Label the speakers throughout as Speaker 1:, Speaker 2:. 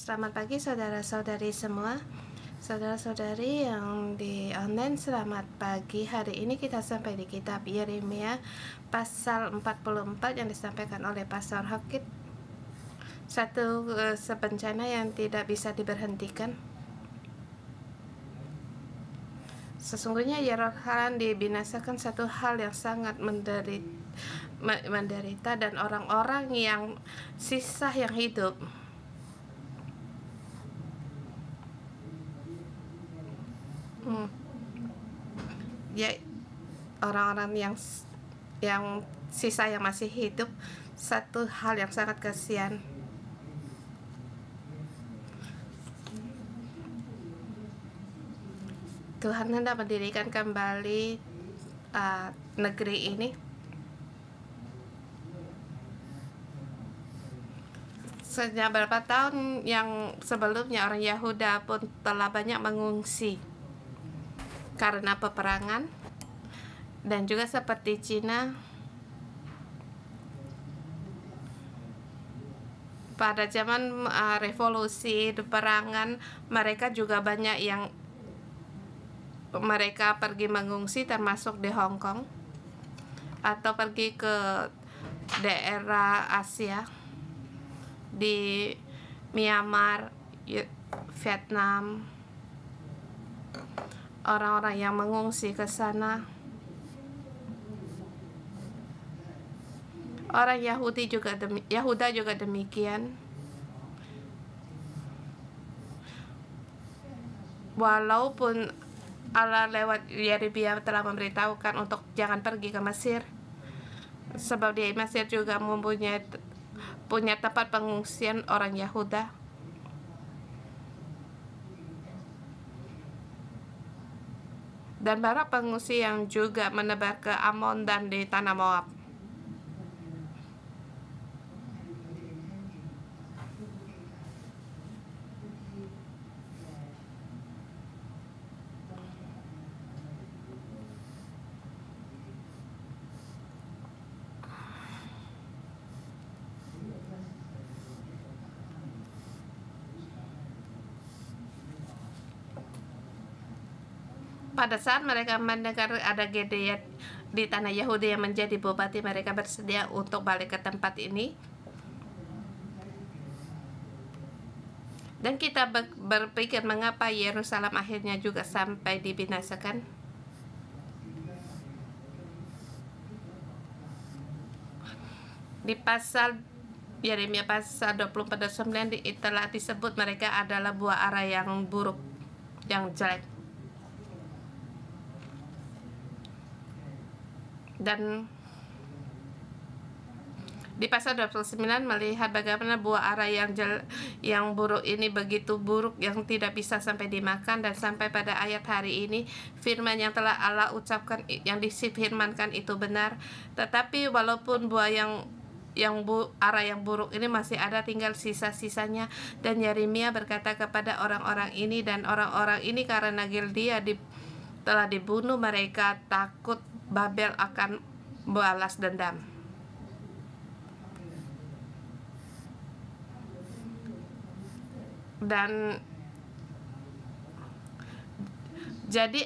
Speaker 1: Selamat pagi saudara-saudari semua. Saudara-saudari yang di online, selamat pagi. Hari ini kita sampai di kitab Yeremia pasal 44 yang disampaikan oleh Pastor Hakit. Satu sebencana yang tidak bisa diberhentikan. Sesungguhnya Yerusalem dibinasakan satu hal yang sangat menderita dan orang-orang yang sisa yang hidup ya orang-orang yang sisa yang masih hidup, satu hal yang sangat kasihan. Tuhan hendak mendirikan kembali negeri ini. Sejak beberapa tahun yang sebelumnya orang Yahuda pun telah banyak mengungsi karena peperangan, dan juga seperti Cina pada zaman revolusi peperangan, mereka juga banyak yang mereka pergi mengungsi, termasuk di Hong Kong atau pergi ke daerah Asia, di Myanmar, Vietnam. Orang-orang yang mengungsi ke sana, orang Yahuda juga demikian. Walaupun Allah lewat Yeremia telah memberitahukan untuk jangan pergi ke Mesir, sebab di Mesir juga punya tempat pengungsian orang Yahuda. Dan banyak pengungsi yang juga menebar ke Amon dan di tanah Moab. Pada saat mereka mendengar ada Gedeon di tanah Yahudi yang menjadi bupati, mereka bersedia untuk balik ke tempat ini. Dan kita berpikir, mengapa Yerusalem akhirnya juga sampai dibinasakan? Di pasal Yeremia pasal 24:9 telah disebut mereka adalah buah ara yang buruk, yang jelek. Dan di pasal 29 melihat bagaimana buah ara yang buruk ini begitu buruk yang tidak bisa sampai dimakan. Dan sampai pada ayat hari ini, firman yang telah Allah ucapkan, yang disifirmankan itu benar. Tetapi walaupun buah ara yang buruk ini masih ada, tinggal sisa-sisanya. Dan Yeremia berkata kepada orang-orang ini, dan orang-orang ini karena Gildia telah dibunuh, mereka takut Babel akan balas dendam. Dan jadi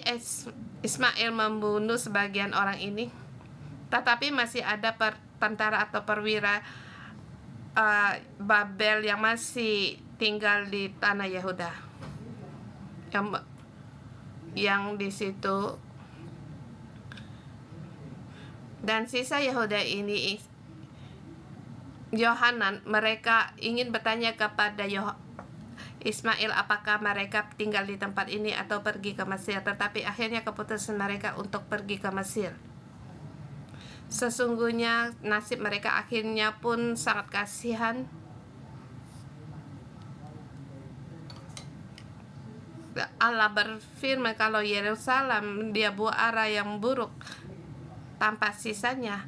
Speaker 1: Ismail membunuh sebagian orang ini, tetapi masih ada tentara atau perwira Babel yang masih tinggal di tanah Yehuda, yang di situ. Dan sisa Yehuda ini, Yohanan, mereka ingin bertanya kepada Ismail apakah mereka tinggal di tempat ini atau pergi ke Mesir, tetapi akhirnya keputusan mereka untuk pergi ke Mesir. Sesungguhnya nasib mereka akhirnya pun sangat kasihan. Allah berfirman kalau Yerusalem dia buah ara yang buruk tanpa sisanya,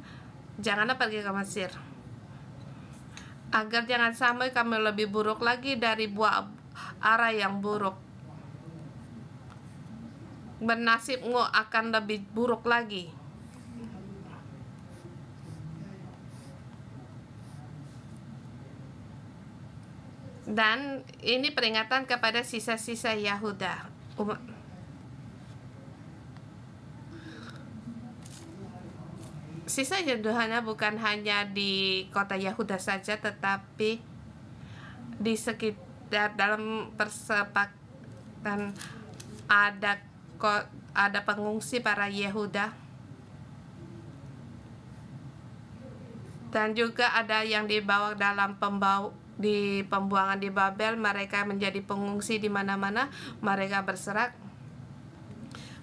Speaker 1: janganlah pergi ke Mesir, agar jangan sampai kamu lebih buruk lagi dari buah ara yang buruk. Bernasibmu akan lebih buruk lagi. Dan ini peringatan kepada sisa-sisa Yahuda. Sisa Yehuda bukan hanya di kota Yahuda saja, tetapi di sekitar dalam persepakatan ada pengungsi para Yehuda, dan juga ada yang dibawa dalam di pembuangan di Babel. Mereka menjadi pengungsi di mana-mana. Mereka berserak.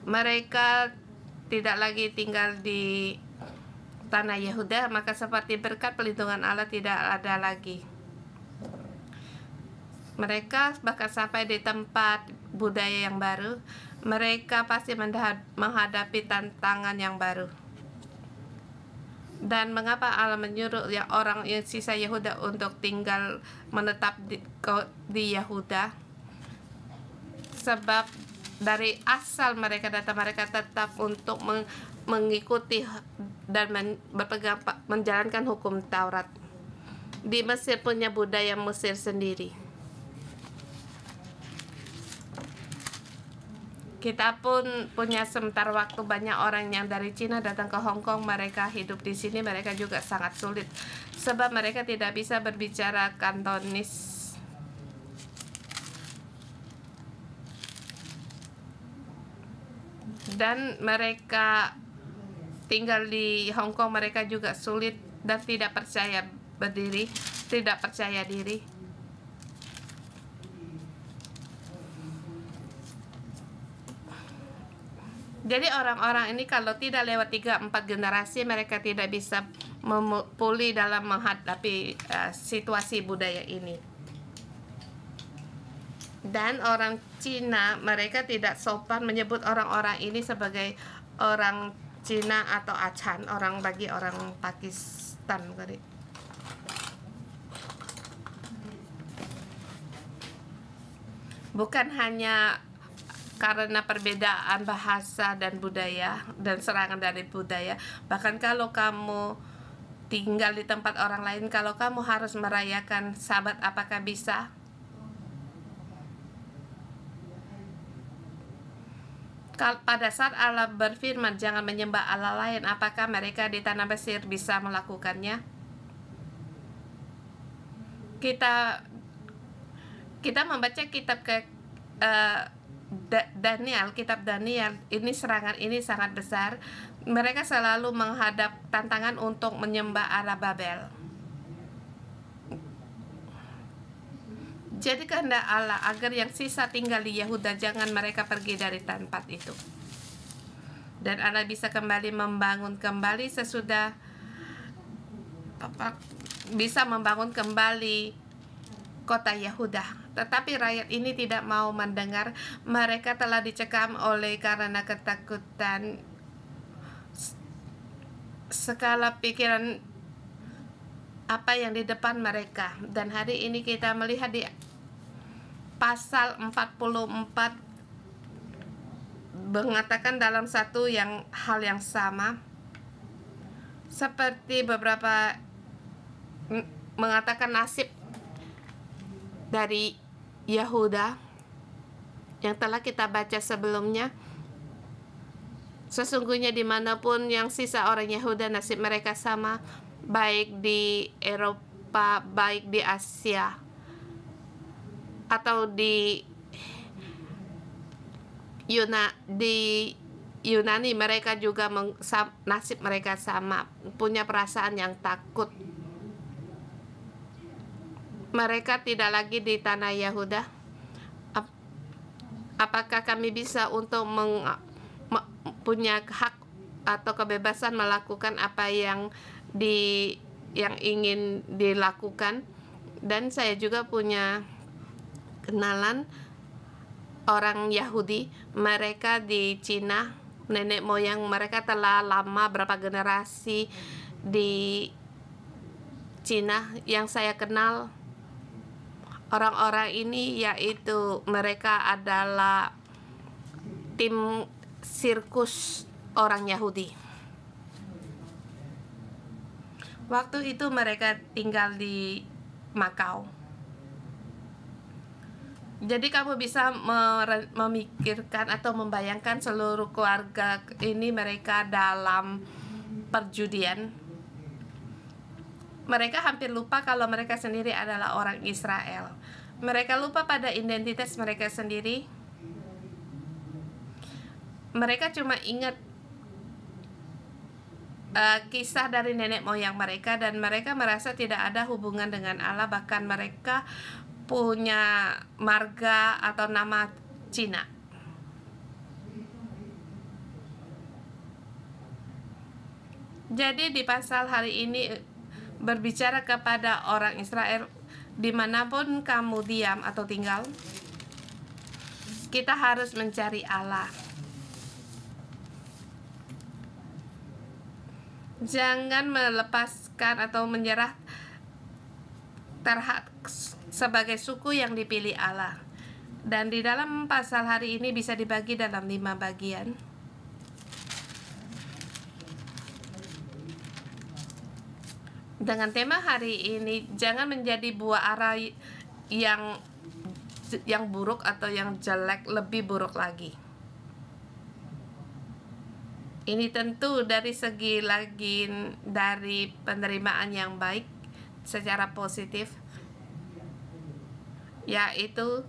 Speaker 1: Mereka tidak lagi tinggal di tanah Yehuda, maka seperti berkat pelindungan Allah tidak ada lagi. Mereka bahkan sampai di tempat budaya yang baru, mereka pasti menghadapi tantangan yang baru. Dan mengapa Allah menyuruh orang yang sisa Yehuda untuk tinggal menetap di Yehuda? Sebab dari asal mereka datang, mereka tetap untuk mengikuti dan menjalankan hukum Taurat. Di Mesir punya budaya Mesir sendiri. Kita pun punya sementara waktu banyak orang yang dari Cina datang ke Hong Kong. Mereka hidup di sini, mereka juga sangat sulit sebab mereka tidak bisa berbicara Kantonis. Dan mereka tinggal di Hong Kong, mereka juga sulit dan tidak percaya diri. Jadi orang-orang ini kalau tidak lewat 3-4 generasi, mereka tidak bisa pulih dalam menghadapi situasi budaya ini. Dan orang Cina, mereka tidak sopan menyebut orang-orang ini sebagai orang Cina atau Achan, bagi orang Pakistan. Bukan hanya karena perbedaan bahasa dan budaya dan serangan dari budaya, bahkan kalau kamu tinggal di tempat orang lain, kalau kamu harus merayakan Sabat, apakah bisa? Pada saat Allah berfirman jangan menyembah Allah lain, apakah mereka di tanah Mesir bisa melakukannya? Kita membaca kitab kitab Daniel, ini serangan ini sangat besar. Mereka selalu menghadap tantangan untuk menyembah Allah Babel. Jadi kehendak Allah agar yang sisa tinggal di Yehuda, jangan mereka pergi dari tempat itu. Dan Allah bisa membangun kembali sesudah bisa membangun kembali kota Yehuda. Tetapi rakyat ini tidak mau mendengar. Mereka telah dicekam karena ketakutan. Skala pikiran apa yang di depan mereka. Dan hari ini kita melihat di pasal 44 mengatakan dalam hal yang sama, seperti beberapa mengatakan nasib dari Yehuda yang telah kita baca sebelumnya. Sesungguhnya dimanapun yang sisa orang Yehuda, nasib mereka sama, baik di Eropa, baik di Asia, atau di Yunani, mereka juga nasib mereka sama, punya perasaan yang takut. Mereka tidak lagi di tanah Yehuda. Apakah kami bisa untuk punya hak atau kebebasan melakukan apa yang ingin dilakukan? Dan saya juga punya kenalan orang Yahudi, mereka di Cina, nenek moyang mereka telah lama berapa generasi di Cina. Yang saya kenal orang-orang ini, yaitu mereka adalah tim sirkus orang Yahudi. Waktu itu mereka tinggal di Makau. Jadi kamu bisa memikirkan atau membayangkan seluruh keluarga ini mereka dalam perjudian. Mereka hampir lupa kalau mereka sendiri adalah orang Israel. Mereka lupa pada identitas mereka sendiri. Mereka cuma ingat kisah dari nenek moyang mereka, dan mereka merasa tidak ada hubungan dengan Allah. Bahkan mereka punya marga atau nama Cina. Jadi di pasal hari ini berbicara kepada orang Israel, dimanapun kamu diam atau tinggal, kita harus mencari Allah. Jangan melepaskan atau menyerah terhadap sebagai suku yang dipilih Allah. Dan di dalam pasal hari ini bisa dibagi dalam 5 bagian. Dengan tema hari ini, jangan menjadi buah ara yang buruk atau yang jelek, lebih buruk lagi. Ini tentu dari segi dari penerimaan yang baik secara positif, yaitu,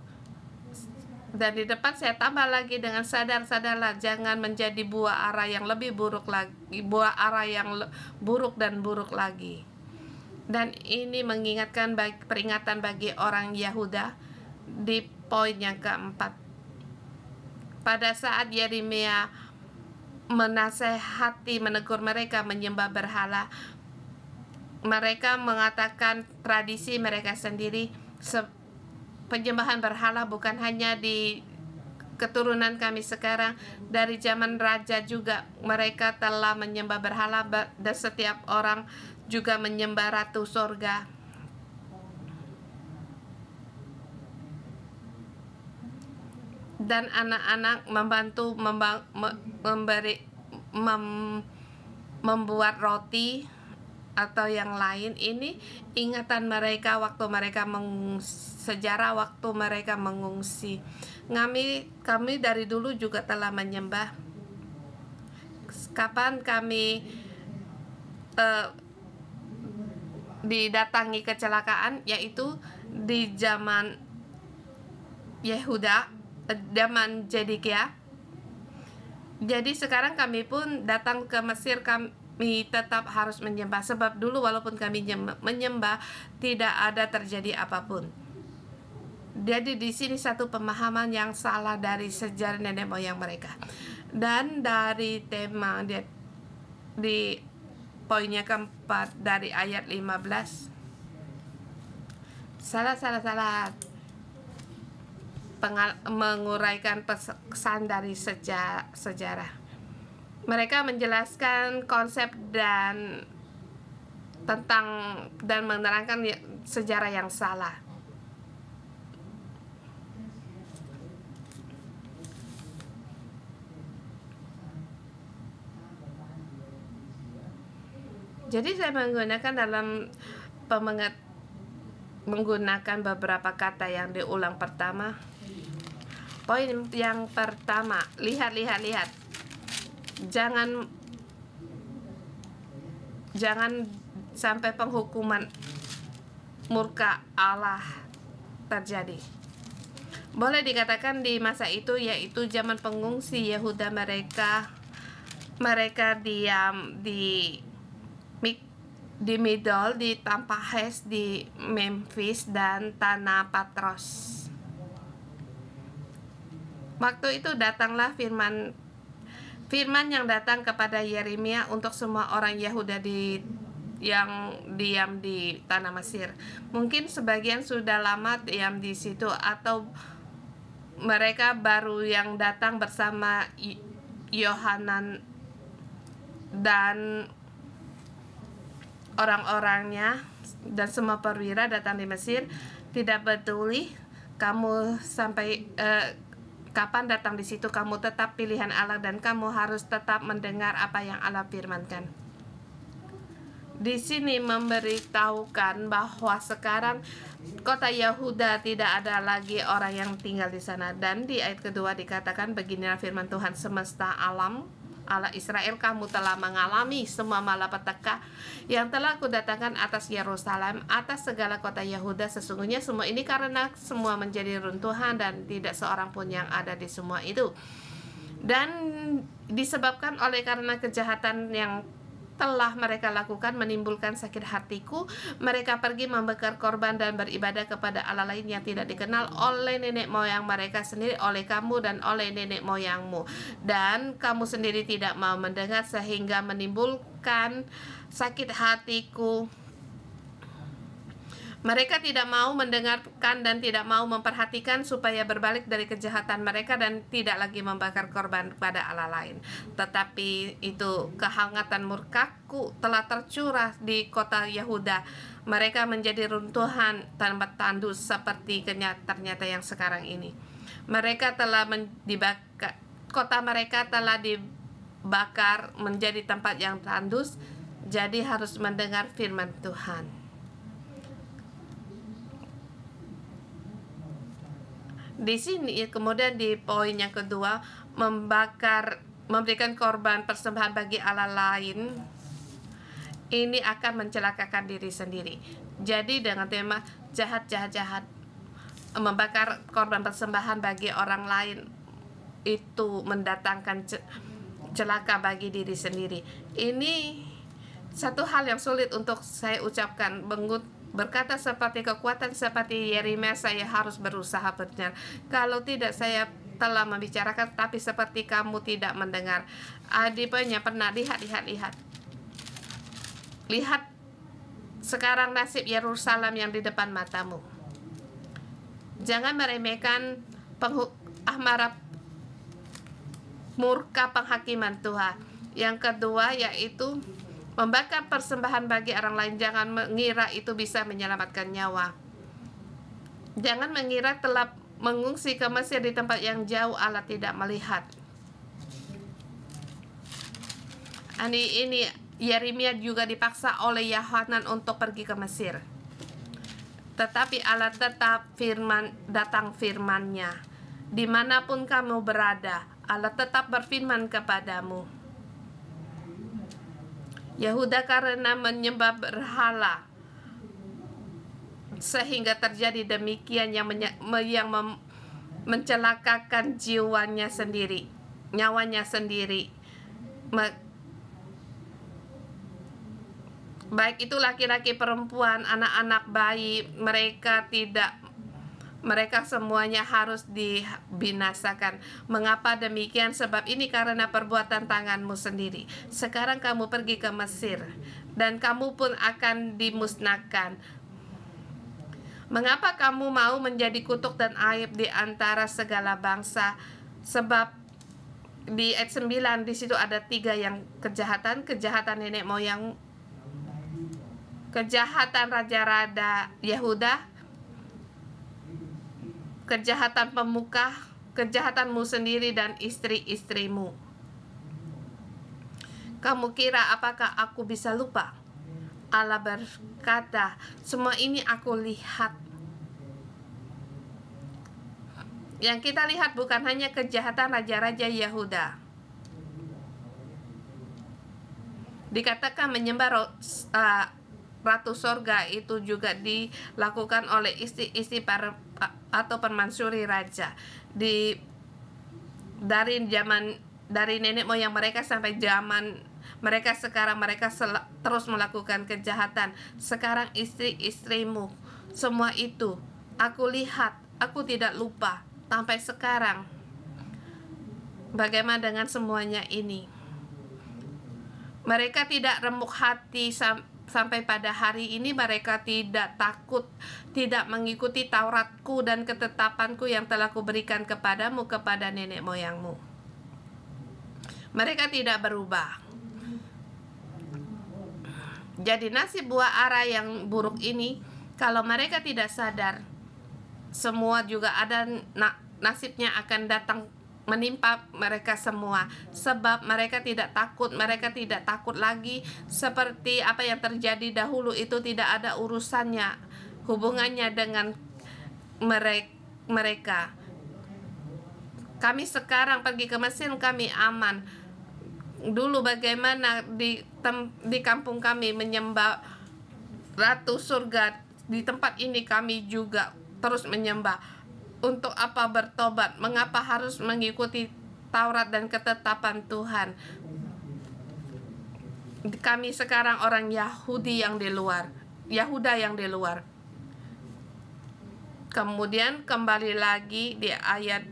Speaker 1: dan di depan saya tambah lagi dengan sadarlah, jangan menjadi buah ara yang lebih buruk lagi, buah ara yang buruk dan buruk lagi. Dan ini mengingatkan peringatan bagi orang Yahuda di poin yang keempat. Pada saat Yeremia menasehati, menegur mereka menyembah berhala, mereka mengatakan tradisi mereka sendiri. Penyembahan berhala bukan hanya di keturunan kami sekarang, dari zaman raja juga mereka telah menyembah berhala, dan setiap orang juga menyembah Ratu Sorga. Dan anak-anak membantu membuat roti atau yang lain. Ini ingatan mereka waktu mereka sejarah waktu mereka mengungsi. Kami dari dulu juga telah menyembah. Kapan kami didatangi kecelakaan, yaitu di zaman Yehuda, zaman Zedekiah. Jadi sekarang kami pun datang ke Mesir, kami tetap harus menyembah, sebab dulu walaupun kami menyembah tidak ada terjadi apapun. Jadi di sini satu pemahaman yang salah dari sejarah nenek moyang mereka. Dan dari tema di poinnya keempat dari ayat 15, salah menguraikan pesan dari sejarah. Mereka menjelaskan konsep dan menerangkan sejarah yang salah. Jadi saya menggunakan beberapa kata yang diulang pertama. Poin yang pertama, lihat. Jangan sampai penghukuman murka Allah terjadi. Boleh dikatakan di masa itu, yaitu zaman pengungsi Yehuda, mereka diam di Midol, di Tampahes, di Memphis, dan tanah Patros. Waktu itu datanglah firman yang datang kepada Yeremia untuk semua orang Yahuda yang diam di tanah Mesir. Mungkin sebagian sudah lama diam di situ, atau mereka baru yang datang bersama Yohanan dan orang-orangnya, dan semua perwira datang di Mesir. Tidak peduli kamu sampai kapan datang di situ, kamu tetap pilihan Allah dan kamu harus tetap mendengar apa yang Allah firmankan. Di sini memberitahukan bahwa sekarang kota Yehuda tidak ada lagi orang yang tinggal di sana. Dan di ayat kedua dikatakan, beginilah firman Tuhan semesta alam, Allah Israel, kamu telah mengalami semua malapetaka yang telah kudatangkan atas Yerusalem, atas segala kota Yehuda. Sesungguhnya semua ini karena semua menjadi runtuhan dan tidak seorang pun yang ada di semua itu. Dan disebabkan oleh karena kejahatan yang telah mereka lakukan menimbulkan sakit hatiku, mereka pergi membakar korban dan beribadah kepada Allah lain yang tidak dikenal oleh nenek moyang mereka sendiri, oleh kamu dan oleh nenek moyangmu. Dan kamu sendiri tidak mau mendengar sehingga menimbulkan sakit hatiku. Mereka tidak mau mendengarkan dan tidak mau memperhatikan supaya berbalik dari kejahatan mereka dan tidak lagi membakar korban kepada Allah lain. Tetapi itu kehangatan murkaku telah tercurah di kota Yehuda. Mereka menjadi runtuhan tanpa tandus seperti ternyata yang sekarang ini. Mereka telah dibakar, kota mereka telah dibakar menjadi tempat yang tandus. Jadi harus mendengar firman Tuhan. Di sini kemudian di poin yang kedua, memberikan korban persembahan bagi Allah lain, ini akan mencelakakan diri sendiri. Jadi dengan tema jahat, membakar korban persembahan bagi orang lain itu mendatangkan celaka bagi diri sendiri. Ini satu hal yang sulit untuk saya ucapkan. Berkata seperti kekuatan seperti Yeremia, saya harus berusaha benar. Kalau tidak, saya telah membicarakan, tapi seperti kamu tidak mendengar. Adipanya pernah lihat sekarang nasib Yerusalem yang di depan matamu. Jangan meremehkan amarah murka penghakiman Tuhan. Yang kedua yaitu membakar persembahan bagi orang lain. Jangan mengira itu bisa menyelamatkan nyawa. Jangan mengira telah mengungsi ke Mesir di tempat yang jauh Allah tidak melihat. Ini Yeremia juga dipaksa oleh Yohanan untuk pergi ke Mesir. Tetapi Allah tetap datang firman-Nya. Dimanapun kamu berada, Allah tetap berfirman kepadamu. Yehuda karena menyembah berhala sehingga terjadi demikian yang mencelakakan jiwanya sendiri, nyawanya sendiri. Baik itu laki-laki, perempuan, anak-anak, bayi, mereka semuanya harus dibinasakan. Mengapa demikian? Sebab ini karena perbuatan tanganmu sendiri. Sekarang kamu pergi ke Mesir dan kamu pun akan dimusnahkan. Mengapa kamu mau menjadi kutuk dan aib di antara segala bangsa? Sebab di ayat 9 di situ ada 3 yang kejahatan nenek moyang, kejahatan raja-raja Yehuda, kejahatan pemuka, kejahatanmu sendiri dan istri-istrimu. Kamu kira apakah aku bisa lupa? Allah berkata, semua ini aku lihat. Yang kita lihat bukan hanya kejahatan raja-raja Yehuda. Dikatakan menyembah Ratu Sorga itu juga dilakukan oleh istri-istri atau permansuri raja dari nenek moyang mereka sampai zaman mereka sekarang. Mereka terus melakukan kejahatan. Sekarang istri-istrimu, semua itu aku lihat, aku tidak lupa sampai sekarang. Bagaimana dengan semuanya ini? Mereka tidak remuk hati sampai pada hari ini. Mereka tidak takut, tidak mengikuti Tauratku dan ketetapanku yang telah kuberikan kepadamu, kepada nenek moyangmu. Mereka tidak berubah. Jadi nasib buah ara yang buruk ini, kalau mereka tidak sadar, semua juga ada nasibnya akan datang menimpa mereka semua, sebab mereka tidak takut lagi seperti apa yang terjadi dahulu. Itu tidak ada urusannya, hubungannya dengan mereka. Kami sekarang pergi ke Mesir, kami aman. Dulu bagaimana di kampung kami menyembah Ratu Surga, di tempat ini kami juga terus menyembah. Untuk apa bertobat? Mengapa harus mengikuti Taurat dan ketetapan Tuhan? Kami sekarang orang Yahudi yang di luar, Yahuda yang di luar. Kemudian kembali lagi di ayat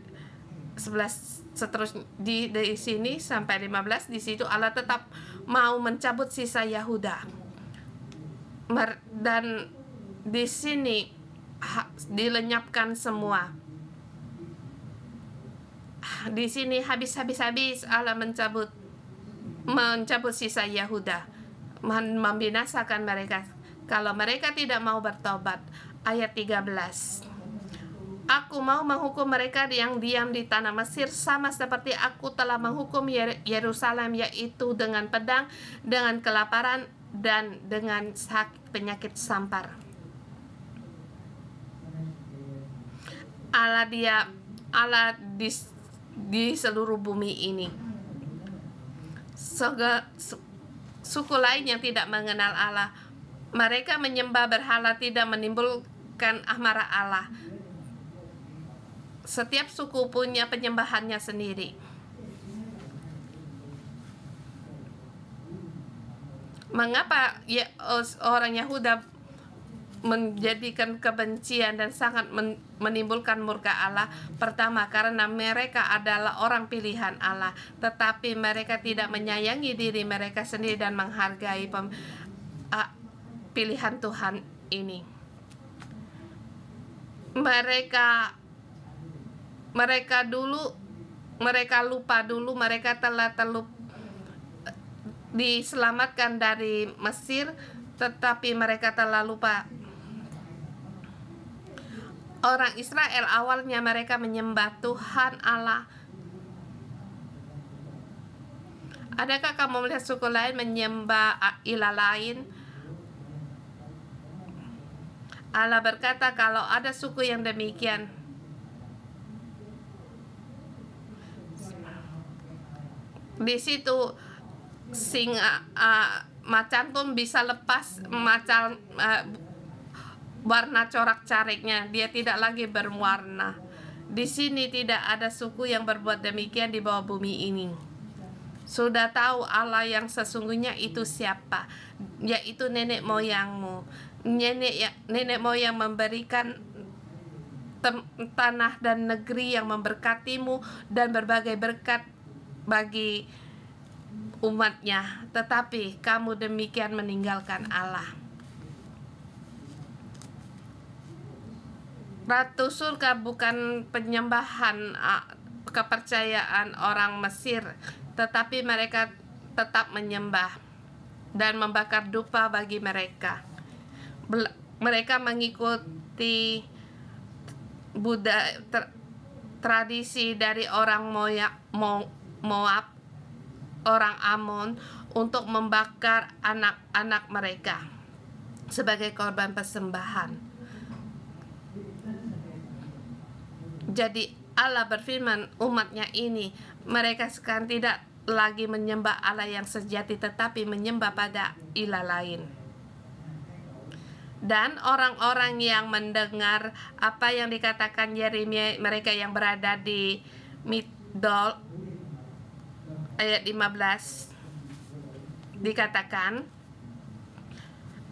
Speaker 1: 11 seterusnya di sini sampai 15, di situ Allah tetap mau mencabut sisa Yahuda. Dan di sini dilenyapkan semua. Di sini habis Allah mencabut sisa Yahuda, membinasakan mereka kalau mereka tidak mau bertobat. Ayat 13, aku mau menghukum mereka yang diam di tanah Mesir sama seperti aku telah menghukum Yerusalem, yaitu dengan pedang, dengan kelaparan, dan dengan penyakit sampar. Allah di seluruh bumi ini. Suku lain yang tidak mengenal Allah, mereka menyembah berhala tidak menimbulkan amarah Allah. Setiap suku punya penyembahannya sendiri. Mengapa orang Yahuda menjadikan kebencian dan sangat menimbulkan murka Allah? Pertama, karena mereka adalah orang pilihan Allah, tetapi mereka tidak menyayangi diri mereka sendiri dan menghargai pilihan Tuhan ini. Mereka lupa dulu mereka telah diselamatkan dari Mesir, tetapi mereka telah lupa. Orang Israel awalnya mereka menyembah Tuhan Allah. Adakah kamu melihat suku lain menyembah ilah lain? Allah berkata, kalau ada suku yang demikian, di situ singa macan pun bisa lepas warna corak-cariknya, dia tidak lagi berwarna. Di sini tidak ada suku yang berbuat demikian di bawah bumi ini. Sudah tahu Allah yang sesungguhnya itu siapa, yaitu nenek moyangmu. Nenek moyang memberikan tanah dan negeri yang memberkatimu dan berbagai berkat bagi umatnya, tetapi kamu demikian meninggalkan Allah. Ratu Surga bukan penyembahan kepercayaan orang Mesir, tetapi mereka tetap menyembah dan membakar dupa bagi mereka. Mereka mengikuti tradisi dari orang Moab, orang Amon, untuk membakar anak-anak mereka sebagai korban persembahan. Jadi Allah berfirman, umatnya ini, mereka sekarang tidak lagi menyembah Allah yang sejati, tetapi menyembah pada ilah lain. Dan orang-orang yang mendengar apa yang dikatakan Yeremia, mereka yang berada di Migdol, ayat 15 dikatakan,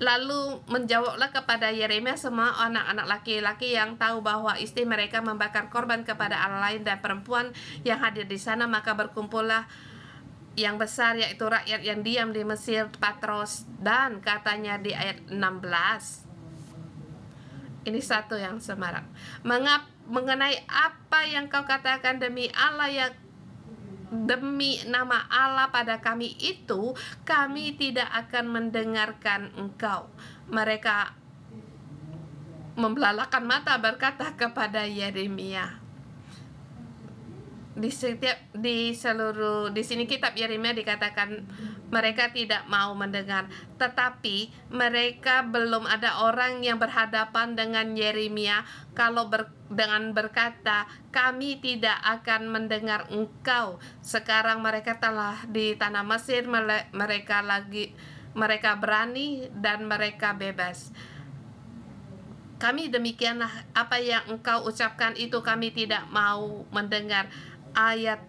Speaker 1: lalu menjawablah kepada Yeremia semua anak-anak laki-laki yang tahu bahwa istri mereka membakar korban kepada Allah lain dan perempuan yang hadir di sana. Maka berkumpullah yang besar, yaitu rakyat yang diam di Mesir, Patros, dan katanya di ayat 16, ini satu yang semarak, mengenai apa yang kau katakan demi Allah yang demi nama Allah pada kami itu, kami tidak akan mendengarkan engkau. Mereka membelalakan mata berkata kepada Yeremia, di seluruh di sini kitab Yeremia dikatakan mereka tidak mau mendengar, tetapi mereka belum ada orang yang berhadapan dengan Yeremia dengan berkata, kami tidak akan mendengar engkau. Sekarang mereka telah di tanah Mesir, mereka berani dan mereka bebas. Kami demikianlah, apa yang engkau ucapkan itu kami tidak mau mendengar. Ayat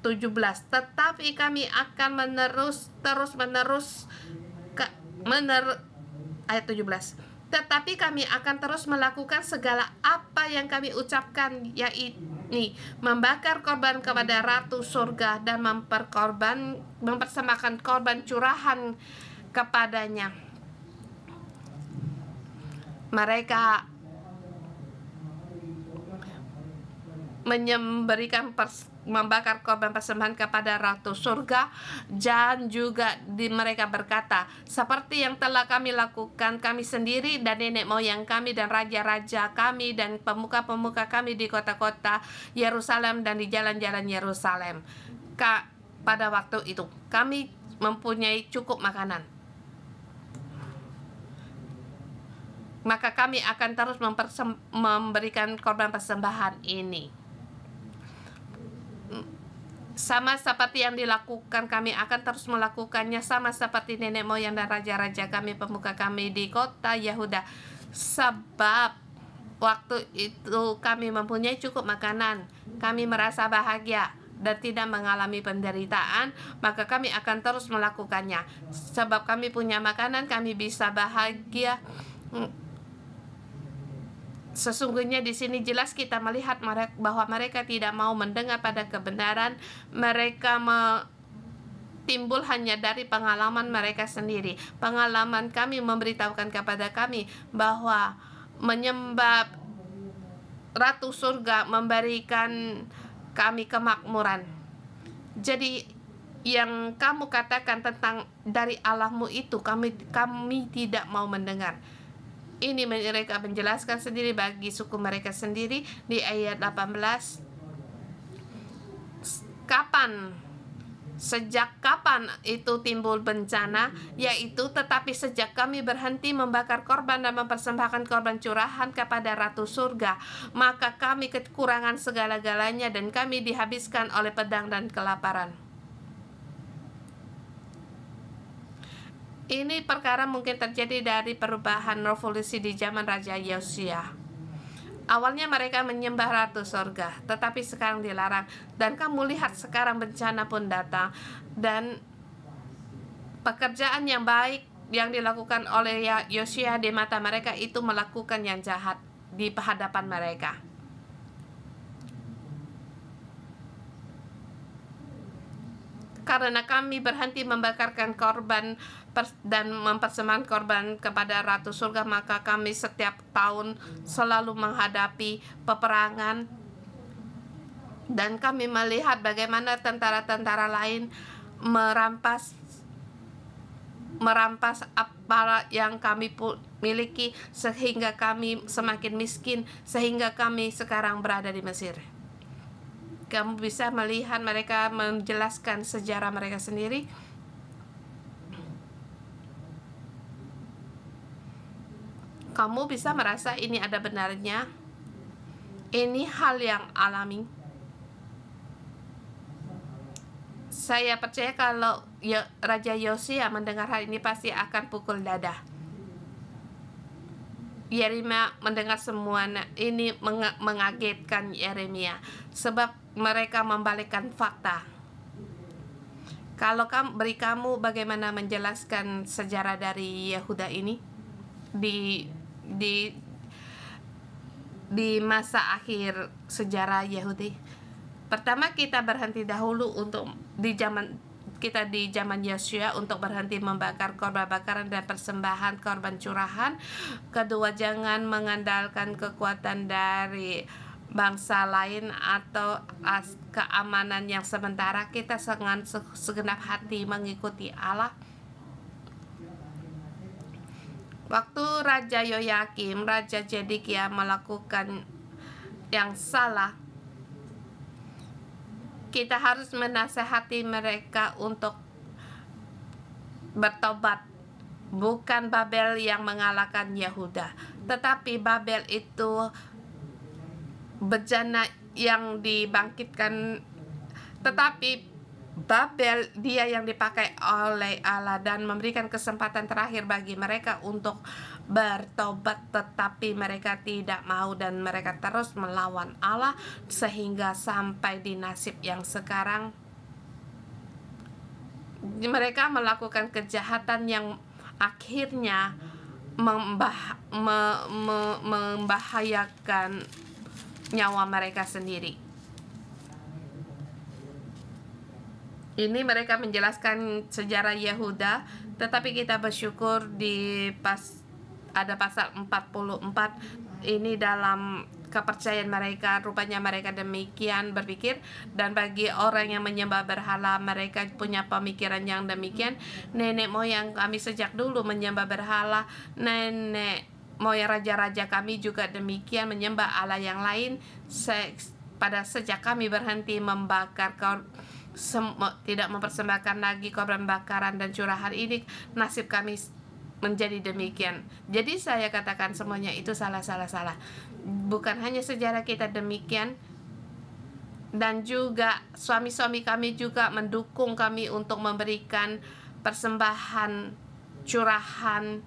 Speaker 1: 17, tetapi kami akan ayat 17, tetapi kami akan terus melakukan segala apa yang kami ucapkan, yaitu membakar korban kepada Ratu Surga dan mempersembahkan korban curahan kepadanya. Mereka membakar korban persembahan kepada Ratu Surga, dan juga mereka berkata, seperti yang telah kami lakukan kami sendiri dan nenek moyang kami dan raja-raja kami dan pemuka-pemuka kami di kota-kota Yerusalem dan di jalan-jalan Yerusalem. Pada waktu itu kami mempunyai cukup makanan, maka kami akan terus memberikan korban persembahan ini. Sama seperti yang dilakukan, kami akan terus melakukannya, sama seperti nenek moyang dan raja-raja kami, pemuka kami di kota Yehuda. Sebab waktu itu kami mempunyai cukup makanan, kami merasa bahagia dan tidak mengalami penderitaan, maka kami akan terus melakukannya. Sebab kami punya makanan, kami bisa bahagia. Sesungguhnya di sini jelas kita melihat bahwa mereka tidak mau mendengar pada kebenaran. Mereka timbul hanya dari pengalaman mereka sendiri. Pengalaman kami memberitahukan kepada kami bahwa menyembah Ratu Surga memberikan kami kemakmuran. Jadi yang kamu katakan tentang dari Allahmu itu kami tidak mau mendengar. Ini mereka menjelaskan sendiri bagi suku mereka sendiri di ayat 18. Sejak kapan itu timbul bencana? Yaitu, tetapi sejak kami berhenti membakar korban dan mempersembahkan korban curahan kepada Ratu Surga, maka kami kekurangan segala-galanya dan kami dihabiskan oleh pedang dan kelaparan. Ini perkara mungkin terjadi dari perubahan revolusi di zaman Raja Yosia. Awalnya mereka menyembah Ratu Surga, tetapi sekarang dilarang. Dan kamu lihat sekarang bencana pun datang. Dan pekerjaan yang baik yang dilakukan oleh Yosia di mata mereka itu melakukan yang jahat di hadapan mereka. Karena kami berhenti membakarkan korban dan mempersembahkan korban kepada Ratu Surga, maka kami setiap tahun selalu menghadapi peperangan, dan kami melihat bagaimana tentara-tentara lain merampas apa yang kami miliki, sehingga kami semakin miskin, sehingga kami sekarang berada di Mesir. Kamu bisa melihat mereka menjelaskan sejarah mereka sendiri. Kamu bisa merasa ini ada benarnya. Ini hal yang alami. Saya percaya kalau Raja Yosia mendengar hal ini pasti akan pukul dada. Yeremia mendengar semua ini mengagetkan Yeremia, sebab mereka membalikkan fakta. Kalau beri kamu bagaimana menjelaskan sejarah dari Yehuda ini di masa akhir sejarah Yahudi. Pertama, kita berhenti dahulu di zaman Yosua untuk berhenti membakar korban bakaran dan persembahan korban curahan. Kedua, jangan mengandalkan kekuatan dari bangsa lain atau keamanan yang sementara. Kita dengan segenap hati mengikuti Allah. Waktu Raja Yoyakim, Raja Zedekia melakukan yang salah, kita harus menasehati mereka untuk bertobat. Bukan Babel yang mengalahkan Yehuda, tetapi Babel itu bejana yang dibangkitkan, tetapi Babel dia yang dipakai oleh Allah dan memberikan kesempatan terakhir bagi mereka untuk bertobat, tetapi mereka tidak mau dan mereka terus melawan Allah sehingga sampai di nasib yang sekarang mereka melakukan kejahatan yang akhirnya membahayakan nyawa mereka sendiri. Ini mereka menjelaskan sejarah Yehuda, tetapi kita bersyukur ada pasal 44 ini dalam kepercayaan mereka, rupanya mereka demikian berpikir, dan bagi orang yang menyembah berhala mereka punya pemikiran yang demikian. Nenek moyang kami sejak dulu menyembah berhala, nenek moyang raja-raja kami juga demikian menyembah Allah yang lain. Pada sejak kami berhenti membakar tidak mempersembahkan lagi korban bakaran dan curahan ini, nasib kami menjadi demikian. Jadi saya katakan semuanya itu salah. Bukan hanya sejarah kita demikian, dan juga suami-suami kami juga mendukung kami untuk memberikan persembahan curahan.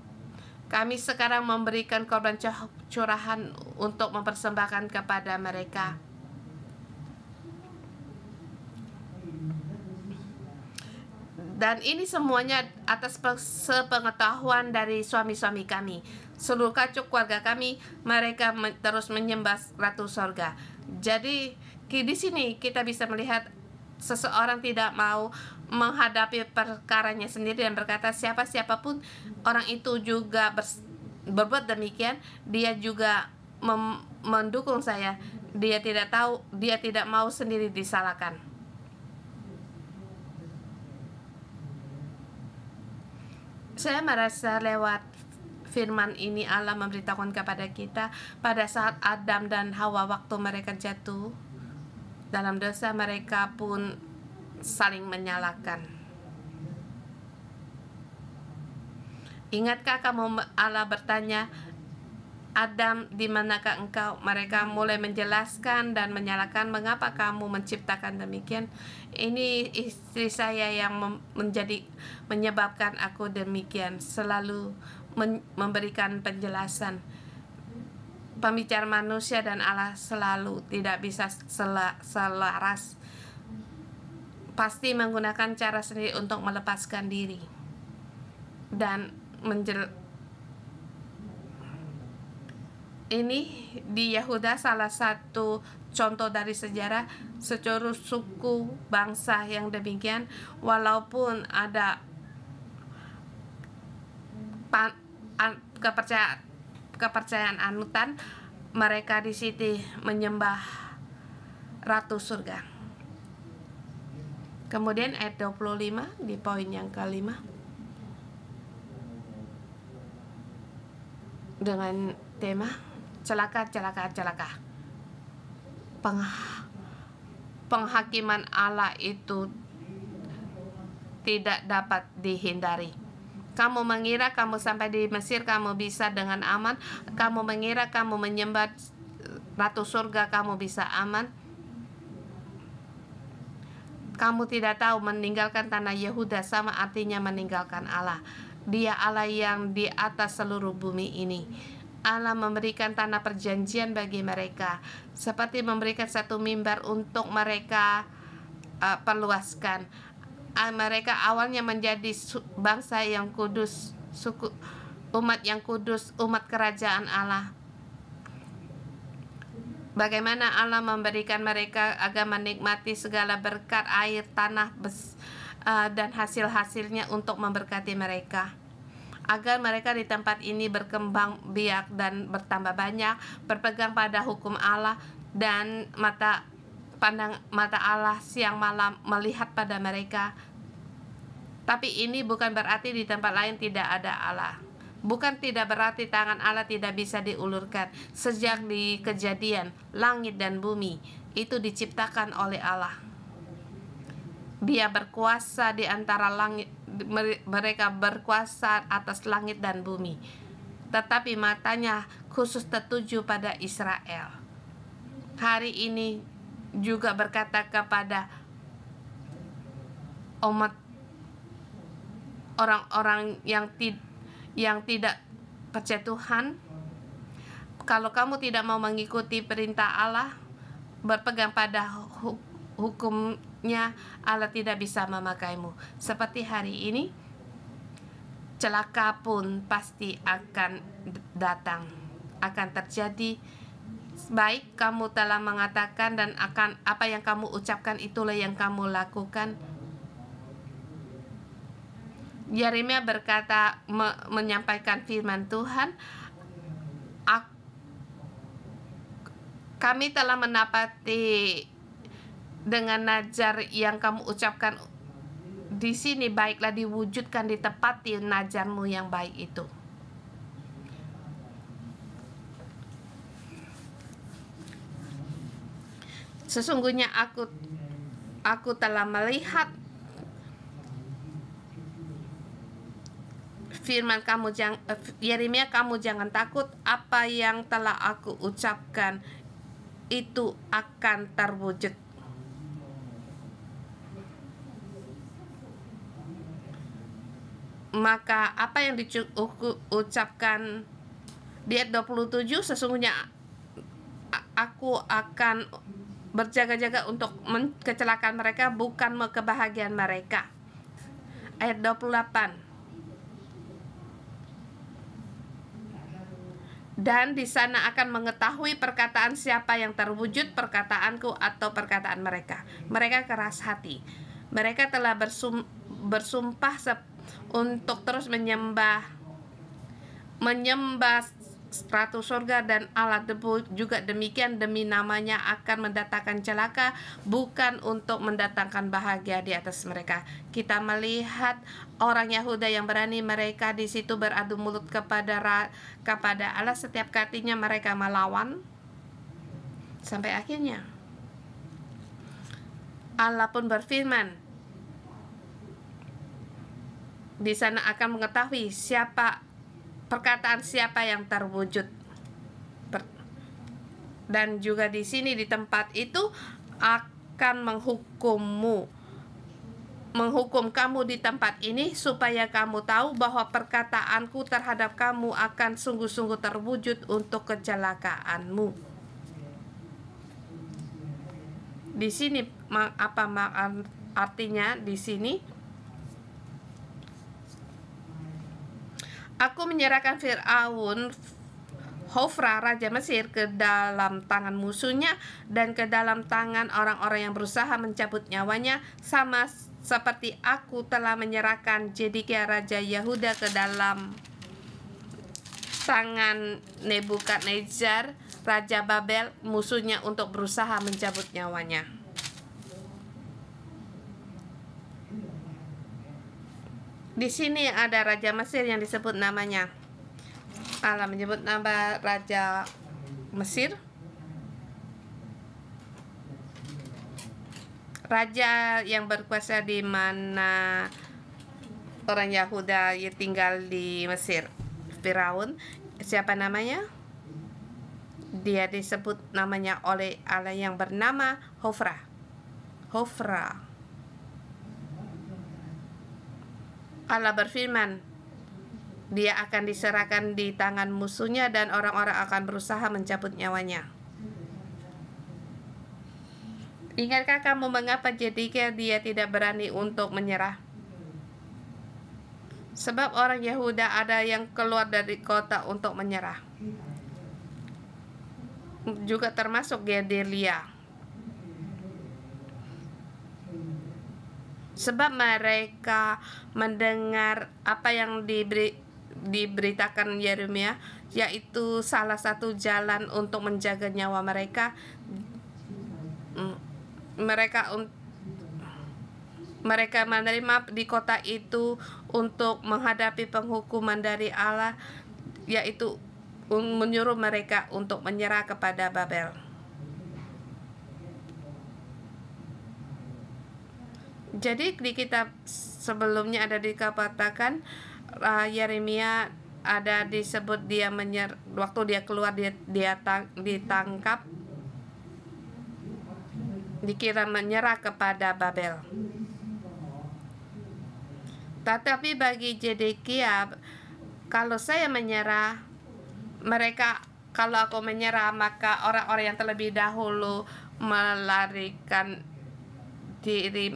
Speaker 1: Kami sekarang memberikan korban curahan untuk mempersembahkan kepada mereka. Dan ini semuanya atas sepengetahuan dari suami-suami kami. Seluruh kacuk keluarga kami, mereka terus menyembah Ratu Sorga. Jadi di sini kita bisa melihat seseorang tidak mau menghadapi perkaranya sendiri dan berkata siapapun orang itu juga berbuat demikian, dia juga mendukung saya. Dia tidak mau sendiri disalahkan. Saya merasa lewat firman ini Allah memberitahukan kepada kita pada saat Adam dan Hawa waktu mereka jatuh dalam dosa, mereka pun saling menyalahkan. Ingatkah kamu, Allah bertanya, Adam, di manakah engkau? Mereka mulai menjelaskan dan menyalahkan, mengapa kamu menciptakan demikian? Ini istri saya yang menyebabkan aku demikian. Selalu memberikan penjelasan. Pembicaraan manusia dan Allah selalu tidak bisa selaras. Pasti menggunakan cara sendiri untuk melepaskan diri dan ini di Yehuda salah satu contoh dari sejarah seluruh suku bangsa yang demikian. Walaupun ada kepercayaan anutan, mereka di sini menyembah Ratu Surga. Kemudian ayat 25 di poin yang kelima dengan tema celaka. Penghakiman Allah itu tidak dapat dihindari. Kamu mengira kamu sampai di Mesir kamu bisa dengan aman. Kamu mengira kamu menyembah Ratu Surga kamu bisa aman. Kamu tidak tahu meninggalkan tanah Yehuda sama artinya meninggalkan Allah. Dia Allah yang di atas seluruh bumi ini. Allah memberikan tanah perjanjian bagi mereka, seperti memberikan satu mimbar untuk mereka perluaskan. Mereka awalnya menjadi bangsa yang kudus, umat yang kudus, umat kerajaan Allah. Bagaimana Allah memberikan mereka agar menikmati segala berkat air, tanah, dan hasil-hasilnya untuk memberkati mereka, agar mereka di tempat ini berkembang biak dan bertambah banyak, berpegang pada hukum Allah, dan mata Allah siang malam melihat pada mereka. Tapi ini bukan berarti di tempat lain tidak ada Allah. Bukan tidak berarti tangan Allah tidak bisa diulurkan. Sejak di Kejadian, langit dan bumi itu diciptakan oleh Allah. Dia berkuasa di antara langit, mereka berkuasa atas langit dan bumi. Tetapi matanya khusus tertuju pada Israel. Hari ini juga berkata kepada umat orang-orang yang tidak percaya Tuhan, kalau kamu tidak mau mengikuti perintah Allah, berpegang pada hukumnya, Allah tidak bisa memakaimu. Seperti hari ini, celaka pun pasti akan datang, akan terjadi. Baik kamu telah mengatakan dan akan apa yang kamu ucapkan itulah yang kamu lakukan. Yeremia berkata, menyampaikan firman Tuhan, kami telah mendapati dengan najar yang kamu ucapkan di sini, baiklah diwujudkan, ditepati najarmu yang baik itu. Sesungguhnya aku telah melihat firman kamu, Yeremia, kamu jangan takut, apa yang telah aku ucapkan itu akan terwujud. Maka apa yang diucapkan di ayat 27, sesungguhnya aku akan berjaga-jaga untuk kecelakaan mereka, bukan kebahagiaan mereka. Ayat 28. Dan di sana akan mengetahui perkataan siapa yang terwujud, perkataanku atau perkataan mereka. Mereka keras hati. Mereka telah bersumpah untuk terus menyembah Ratu Surga dan Allah debu, juga demikian demi namanya akan mendatangkan celaka, bukan untuk mendatangkan bahagia di atas mereka. Kita melihat orang Yahuda yang berani, mereka di situ beradu mulut kepada Allah setiap kalinya mereka melawan, sampai akhirnya Allah pun berfirman, di sana akan mengetahui perkataan siapa yang terwujud. Dan juga di sini di tempat itu akan menghukum kamu di tempat ini, supaya kamu tahu bahwa perkataanku terhadap kamu akan sungguh-sungguh terwujud untuk kecelakaanmu. Di sini apa artinya di sini? Aku menyerahkan Fir'aun Hofra, raja Mesir, ke dalam tangan musuhnya dan ke dalam tangan orang-orang yang berusaha mencabut nyawanya, sama seperti aku telah menyerahkan Zedekia raja Yehuda ke dalam tangan Nebukadnezar raja Babel, musuhnya, untuk berusaha mencabut nyawanya. Di sini ada raja Mesir yang disebut namanya. Allah menyebut nama raja Mesir, raja yang berkuasa di mana orang Yahuda tinggal di Mesir. Firaun, siapa namanya? Dia disebut namanya oleh Allah yang bernama Hofra. Allah berfirman, dia akan diserahkan di tangan musuhnya dan orang-orang akan berusaha mencabut nyawanya. Ingatkah kamu mengapa Zedekia dia tidak berani untuk menyerah? Sebab orang Yehuda ada yang keluar dari kota untuk menyerah, juga termasuk Gedalia. Sebab mereka mendengar apa yang diberitakan Yeremia, yaitu salah satu jalan untuk menjaga nyawa mereka. Mereka menerima di kota itu untuk menghadapi penghukuman dari Allah, yaitu menyuruh mereka untuk menyerah kepada Babel. Jadi di kitab sebelumnya ada dikatakan Yeremia ada disebut dia waktu dia keluar ditangkap, dikira menyerah kepada Babel. Tetapi bagi Zedekia, kalau saya menyerah, kalau aku menyerah, maka orang-orang yang terlebih dahulu melarikan diri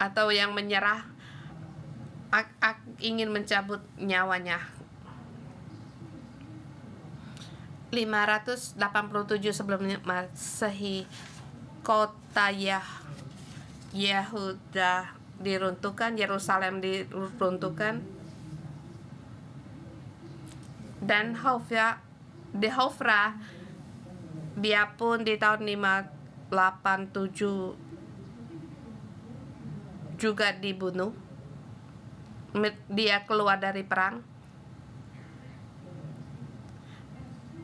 Speaker 1: atau yang menyerah ingin mencabut nyawanya. 587 sebelum Masehi, kota Yehuda diruntuhkan, Yerusalem diruntuhkan, dan Hofra dia pun di tahun 587 juga dibunuh. Dia keluar dari perang.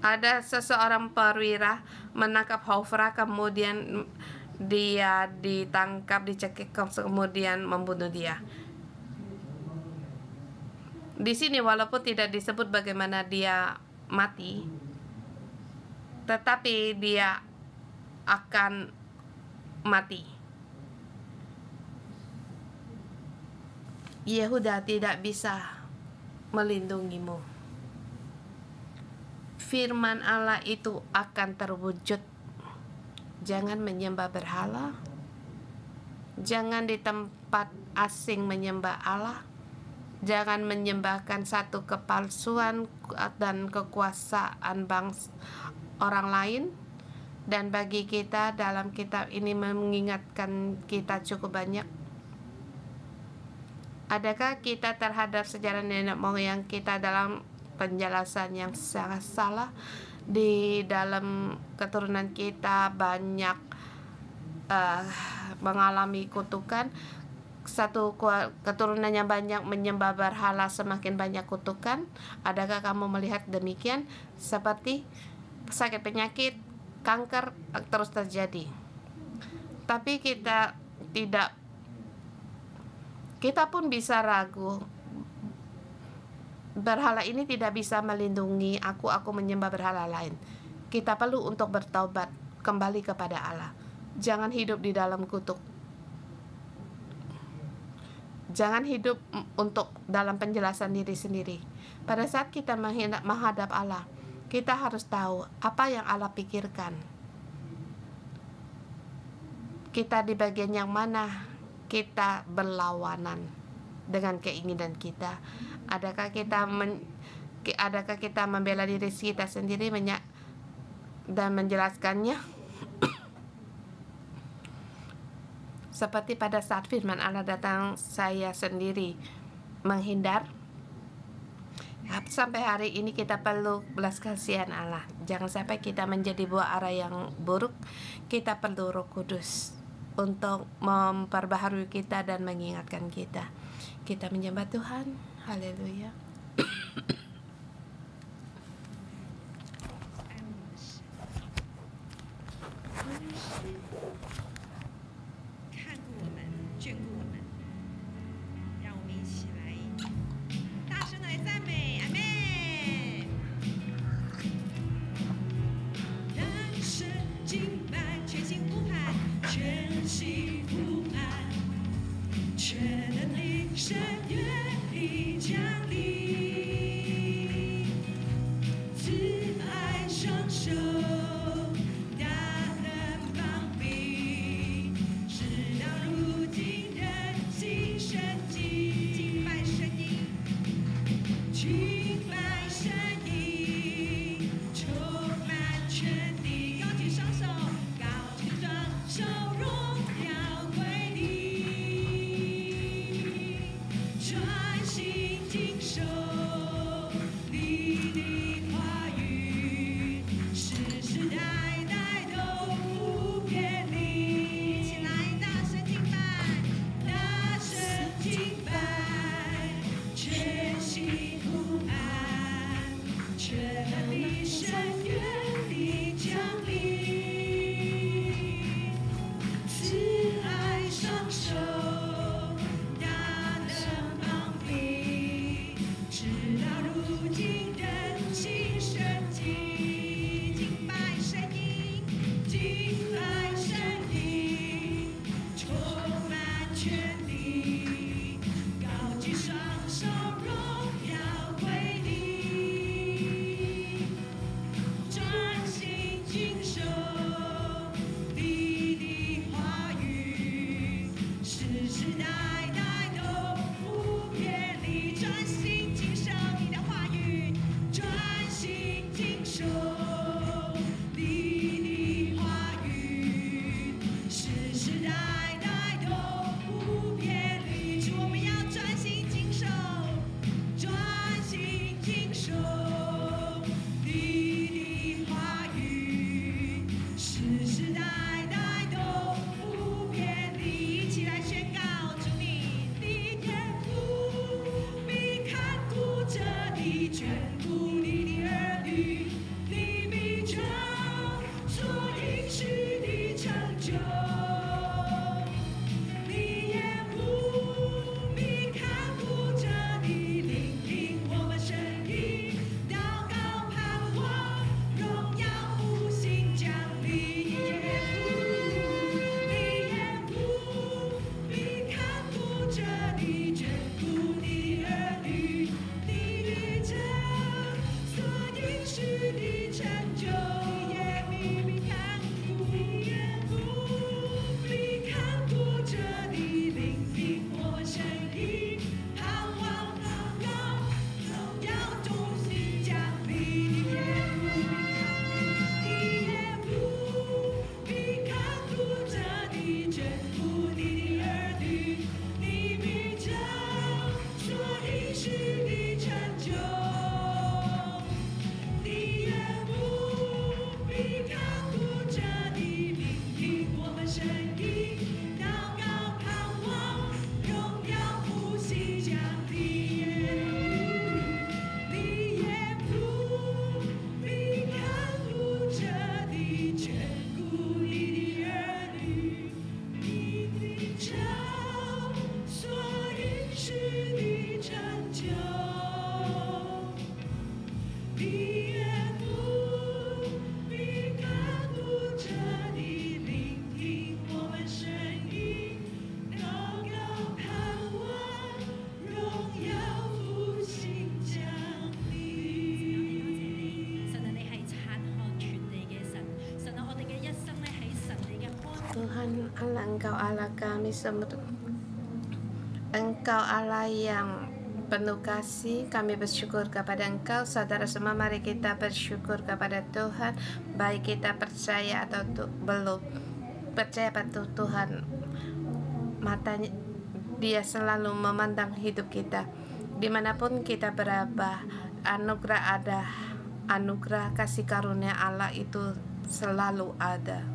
Speaker 1: Ada seseorang perwira menangkap Hofra, kemudian dia ditangkap, dicekik, kemudian membunuh dia. Di sini walaupun tidak disebut bagaimana dia mati, tetapi dia akan mati. Yehuda tidak bisa melindungimu. Firman Allah itu akan terwujud. Jangan menyembah berhala. Jangan di tempat asing menyembah Allah. Jangan menyembahkan satu kepalsuan dan kekuasaan bangsa orang lain. Dan bagi kita dalam kitab ini mengingatkan kita cukup banyak. Adakah kita terhadap sejarah nenek moyang kita dalam penjelasan yang sangat salah? Di dalam keturunan kita banyak mengalami kutukan. Satu keturunan yang banyak menyembah berhala, semakin banyak kutukan. Adakah kamu melihat demikian? Seperti sakit penyakit, kanker terus terjadi. Tapi kita pun bisa ragu. Berhala ini tidak bisa melindungi aku menyembah berhala lain. Kita perlu untuk bertaubat, kembali kepada Allah. Jangan hidup di dalam kutuk. Jangan hidup untuk dalam penjelasan diri sendiri. Pada saat kita menghadap Allah, kita harus tahu apa yang Allah pikirkan. Kita di bagian yang mana kita berlawanan dengan keinginan kita. Adakah kita membela diri kita sendiri dan menjelaskannya? Seperti pada saat firman Allah datang, saya sendiri menghindar. Sampai hari ini kita perlu belas kasihan Allah. Jangan sampai kita menjadi buah ara yang buruk. Kita perlu Roh Kudus untuk memperbaharui kita dan mengingatkan kita. Kita menyembah Tuhan. Haleluya. Tuhan Allah, Engkau Allah kami, Engkau Allah yang penuh kasih. Kami bersyukur kepada Engkau. Saudara semua, mari kita bersyukur kepada Tuhan, baik kita percaya atau belum percaya pada Tuhan. Matanya Dia selalu memandang hidup kita dimanapun kita berada. Anugerah ada, anugerah kasih karunia Allah itu selalu ada.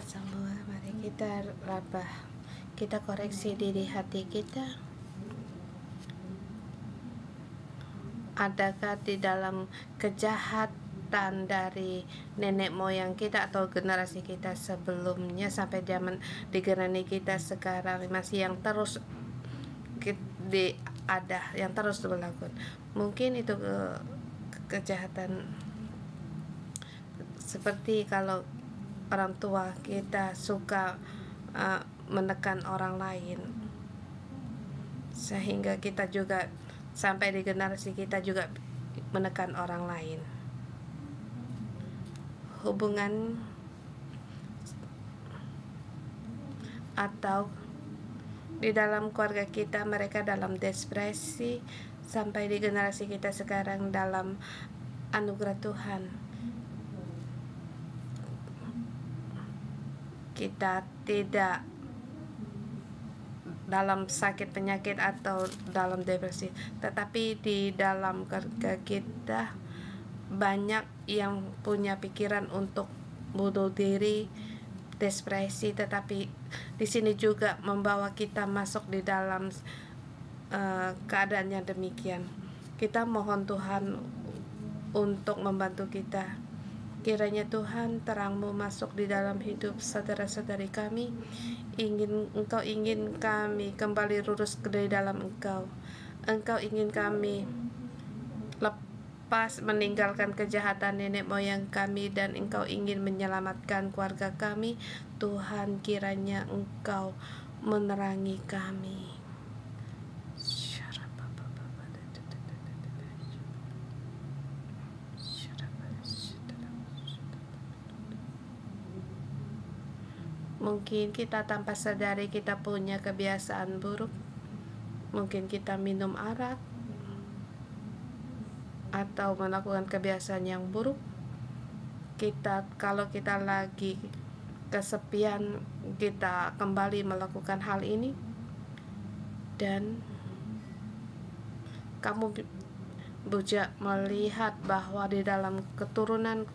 Speaker 1: Semua, mari kita rabah, kita koreksi diri hati kita. Adakah di dalam kejahatan dari nenek moyang kita atau generasi kita sebelumnya sampai zaman di generasi kita sekarang masih yang terus yang terus berlaku? Mungkin itu kejahatan seperti kalau orang tua kita suka menekan orang lain, sehingga kita juga sampai di generasi kita juga menekan orang lain. Hubungan atau di dalam keluarga kita mereka dalam depresi, sampai di generasi kita sekarang dalam anugerah Tuhan kita tidak dalam sakit penyakit atau dalam depresi, tetapi di dalam keluarga kita banyak yang punya pikiran untuk bunuh diri, depresi, tetapi di sini juga membawa kita masuk di dalam keadaan yang demikian. Kita mohon Tuhan untuk membantu kita. Kiranya Tuhan terang-Mu masuk di dalam hidup saudara-saudari kami. Engkau ingin kami kembali lurus dari dalam Engkau. Engkau ingin kami lepas meninggalkan kejahatan nenek moyang kami, dan Engkau ingin menyelamatkan keluarga kami. Tuhan, kiranya Engkau menerangi kami. Mungkin kita tanpa sadari kita punya kebiasaan buruk, Mungkin kita minum arak atau melakukan kebiasaan yang buruk. Kalau kita lagi kesepian, kita kembali melakukan hal ini, dan kamu bisa melihat bahwa di dalam keturunan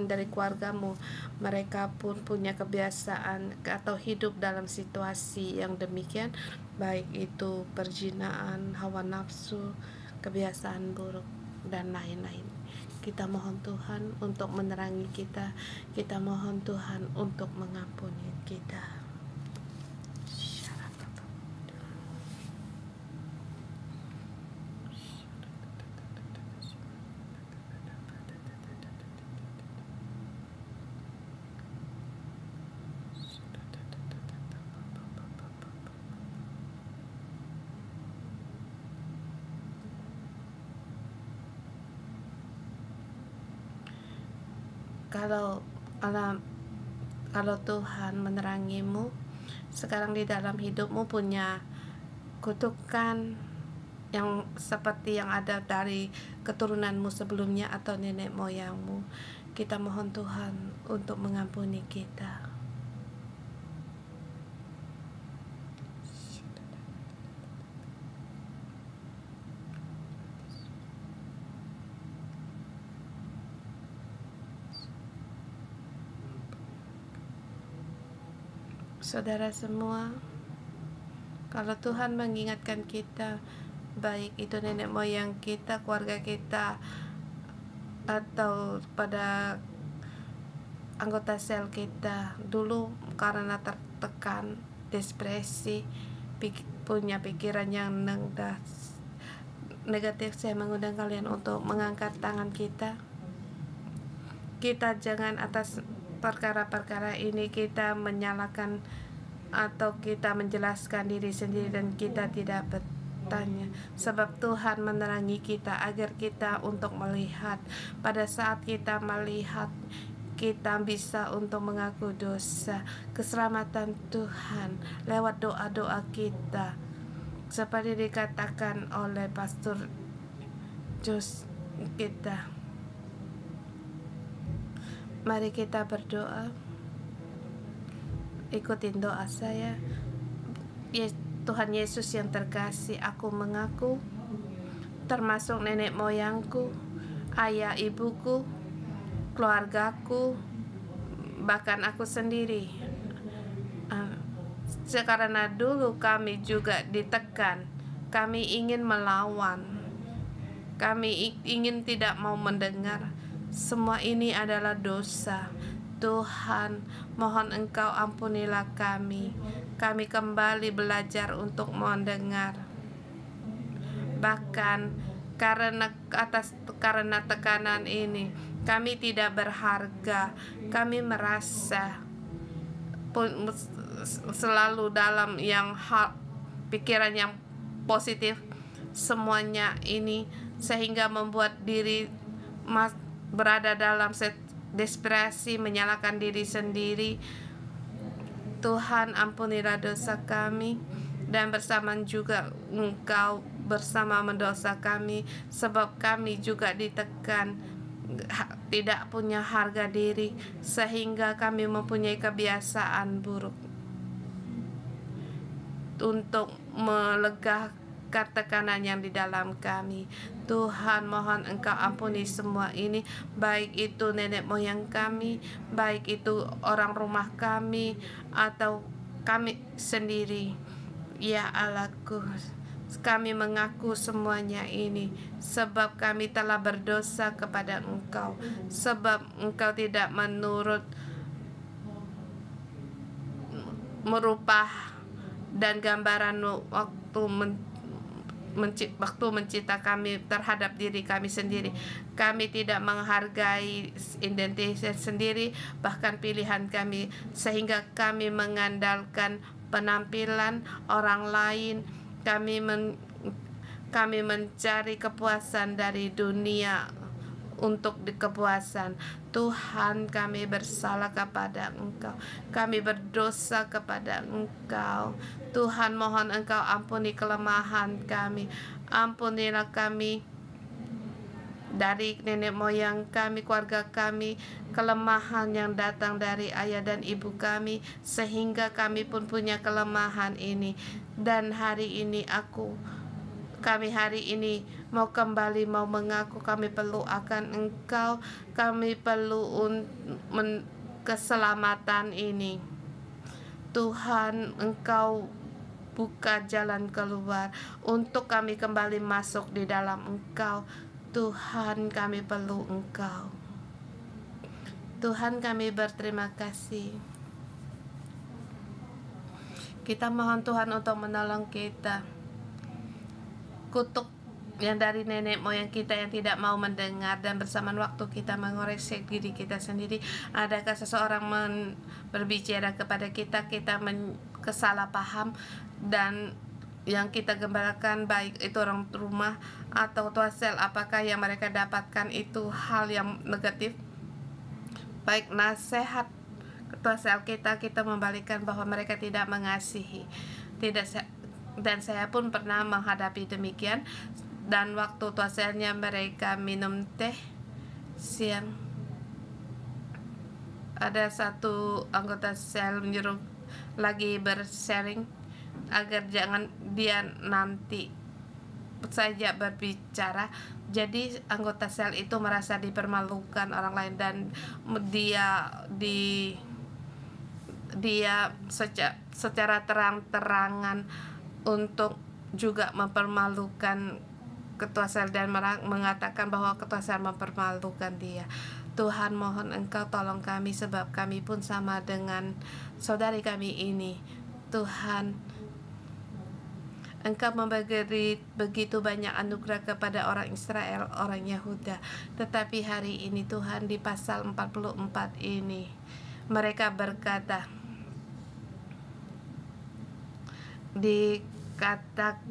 Speaker 1: dari keluargamu, mereka pun punya kebiasaan atau hidup dalam situasi yang demikian, baik itu perzinahan, hawa nafsu, kebiasaan buruk, dan lain-lain. Kita mohon Tuhan untuk menerangi kita. Kita mohon Tuhan untuk mengampuni kita. Kalau Tuhan menerangimu sekarang di dalam hidupmu punya kutukan yang seperti yang ada dari keturunanmu sebelumnya atau nenek moyangmu, kita mohon Tuhan untuk mengampuni kita. Saudara semua, kalau Tuhan mengingatkan kita, baik itu nenek moyang kita, keluarga kita, atau pada anggota sel kita dulu karena tertekan, depresi, punya pikiran yang negatif, saya mengundang kalian untuk mengangkat tangan kita. Kita jangan atas perkara-perkara ini kita menyalahkan atau kita menjelaskan diri sendiri dan kita tidak bertanya, sebab Tuhan menerangi kita agar kita untuk melihat. Pada saat kita melihat, kita bisa untuk mengaku dosa, keselamatan Tuhan lewat doa-doa kita, seperti dikatakan oleh Pastor Jos kita. Mari kita berdoa. Ikutin doa saya. Tuhan Yesus yang terkasih, aku mengaku, termasuk nenek moyangku, ayah ibuku, keluargaku, bahkan aku sendiri, karena dulu kami juga ditekan, kami ingin melawan, kami ingin tidak mau mendengar. Semua ini adalah dosa. Tuhan, mohon Engkau ampunilah kami. Kami kembali belajar untuk mendengar. Bahkan karena tekanan ini, kami tidak berharga. Kami merasa selalu dalam pikiran yang positif semuanya ini, sehingga membuat diri berada dalam desperasi, menyalahkan diri sendiri. Tuhan, ampunilah dosa kami, dan bersamaan juga Engkau bersama mendosa kami, sebab kami juga ditekan, tidak punya harga diri, sehingga kami mempunyai kebiasaan buruk. Untuk melegahkan tekanan yang di dalam kami, Tuhan, mohon Engkau ampuni semua ini, baik itu nenek moyang kami, baik itu orang rumah kami, atau kami sendiri. Ya Allahku, kami mengaku semuanya ini, sebab kami telah berdosa kepada Engkau, sebab Engkau tidak merubah dan gambaran waktu mencipta kami terhadap diri kami sendiri. Kami tidak menghargai identitas sendiri, bahkan pilihan kami, sehingga kami mengandalkan penampilan orang lain. Kami mencari kepuasan dari dunia untuk kepuasan. Tuhan, kami bersalah kepada Engkau, kami berdosa kepada Engkau. Tuhan, mohon Engkau ampuni kelemahan kami, ampunilah kami dari nenek moyang kami, keluarga kami, kelemahan yang datang dari ayah dan ibu kami, sehingga kami pun punya kelemahan ini. Dan hari ini kami hari ini mau kembali, mau mengaku kami perlu akan Engkau, kami perlu keselamatan ini. Tuhan, Engkau buka jalan keluar untuk kami kembali masuk di dalam Engkau. Tuhan, kami perlu Engkau. Tuhan, kami berterima kasih. Kita mohon Tuhan untuk menolong kita. Kutuk yang dari nenek moyang kita yang tidak mau mendengar, dan bersamaan waktu kita mengoreksi diri kita sendiri, adakah seseorang berbicara kepada kita kesalah paham, dan yang kita gembalakan, baik itu orang rumah atau tua sel, apakah yang mereka dapatkan itu hal yang negatif, baik nasihat ketua sel kita membalikkan bahwa mereka tidak mengasihi, dan saya pun pernah menghadapi demikian. Dan waktu tua selnya mereka minum teh siang, ada satu anggota sel menyuruh lagi bersharing agar jangan dia nanti saja berbicara. Jadi anggota sel itu merasa dipermalukan orang lain, dan dia secara terang-terangan untuk juga mempermalukan ketua sel dan mengatakan bahwa ketua sel mempermalukan dia. Tuhan, mohon Engkau tolong kami, sebab kami pun sama dengan saudari kami ini. Tuhan, Engkau memberi begitu banyak anugerah kepada orang Israel, orang Yahuda. Tetapi hari ini Tuhan, di pasal 44 ini, mereka berkata, dikatakan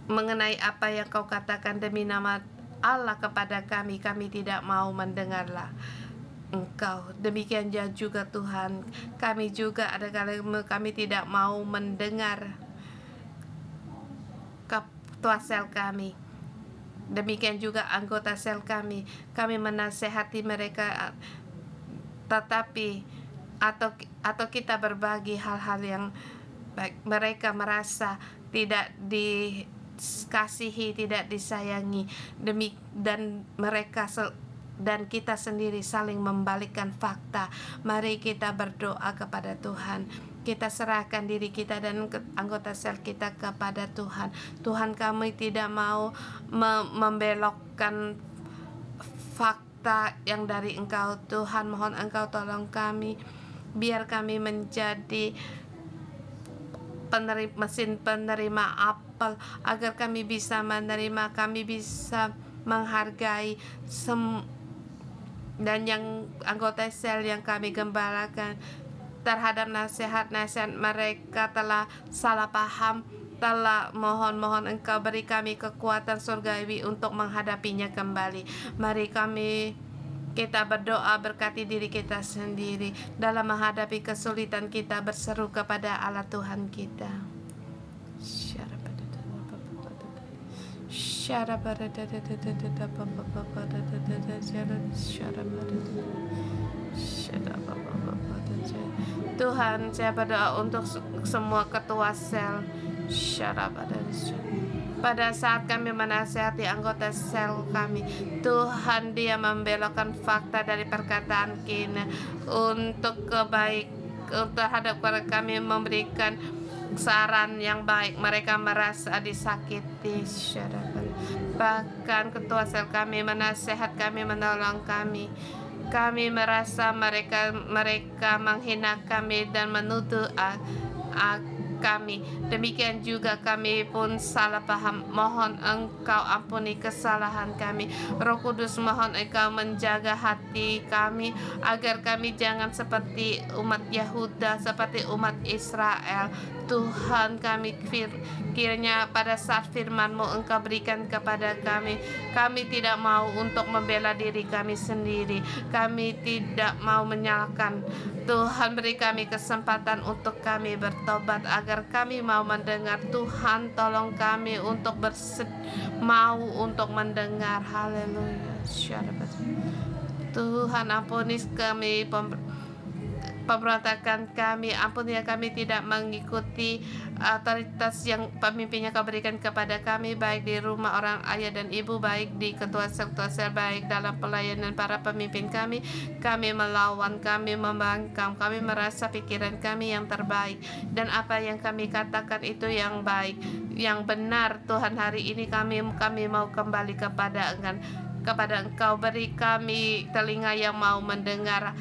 Speaker 1: mengenai apa yang kau katakan demi nama Allah kepada kami, kami tidak mau mendengarlah Engkau. Demikian juga Tuhan, kami juga ada kali kami tidak mau mendengar ketua sel kami. Demikian juga anggota sel kami menasehati mereka, tetapi atau kita berbagi hal-hal yang baik, mereka merasa tidak dikasihi, tidak disayangi, dan mereka dan kita sendiri saling membalikkan fakta. Mari kita berdoa kepada Tuhan. Kita serahkan diri kita dan anggota sel kita kepada Tuhan. Tuhan, kami tidak mau membelokkan fakta yang dari Engkau. Tuhan, mohon Engkau tolong kami, biar kami menjadi mesin penerima apel, agar kami bisa menerima, kami bisa menghargai dan yang anggota sel yang kami gembalakan terhadap nasihat-nasihat mereka telah salah paham, telah mohon Engkau beri kami kekuatan surgawi untuk menghadapinya kembali. Mari kita berdoa, berkati diri kita sendiri dalam menghadapi kesulitan kita, berseru kepada Allah Tuhan kita. Tuhan, saya berdoa untuk semua ketua sel. Pada saat kami menasihati anggota sel kami, Tuhan, dia membelokkan fakta dari perkataan kita untuk terhadap kami, memberikan saran yang baik. Mereka merasa disakiti. Bahkan ketua sel kami menasihat kami, menolong kami. Kami merasa mereka menghina kami dan menuduh kami. Demikian juga kami pun salah paham. Mohon Engkau ampuni kesalahan kami. Roh Kudus, mohon Engkau menjaga hati kami agar kami jangan seperti umat Yahuda, seperti umat Israel. Tuhan, kami kiranya pada saat firman-Mu Engkau berikan kepada kami tidak mau untuk membela diri kami sendiri, kami tidak mau menyalahkan. Tuhan, beri kami kesempatan untuk kami bertobat agar kami mau mendengar. Tuhan, tolong kami untuk mau untuk mendengar. Haleluya. Tuhan, ampuni kami pemberontakan kami. Ampuni ya, kami tidak mengikuti otoritas yang pemimpinnya Kau berikan kepada kami, baik di rumah orang ayah dan ibu, baik di ketua sel, baik dalam pelayanan para pemimpin kami. Kami melawan, kami membangkang, kami merasa pikiran kami yang terbaik dan apa yang kami katakan itu yang baik, yang benar. Tuhan, hari ini kami mau kembali kepada Engkau. Beri kami telinga yang mau mendengar,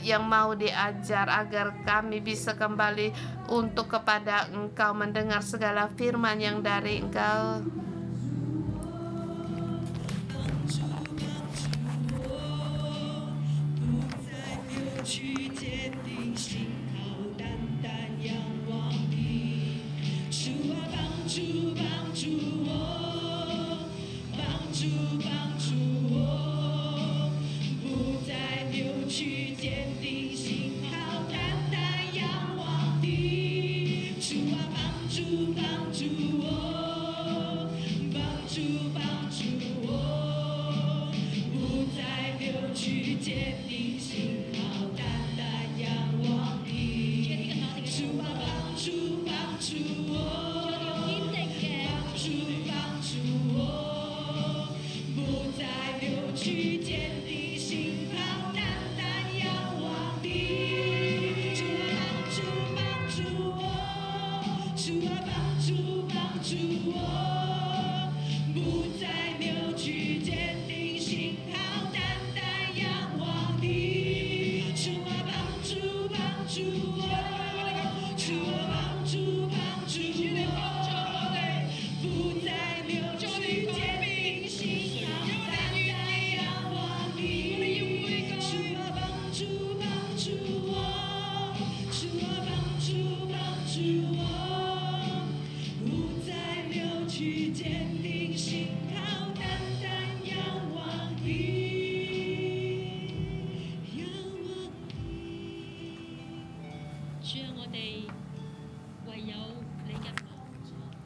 Speaker 1: yang mau diajar, agar kami bisa kembali untuk kepada Engkau, mendengar segala firman yang dari Engkau.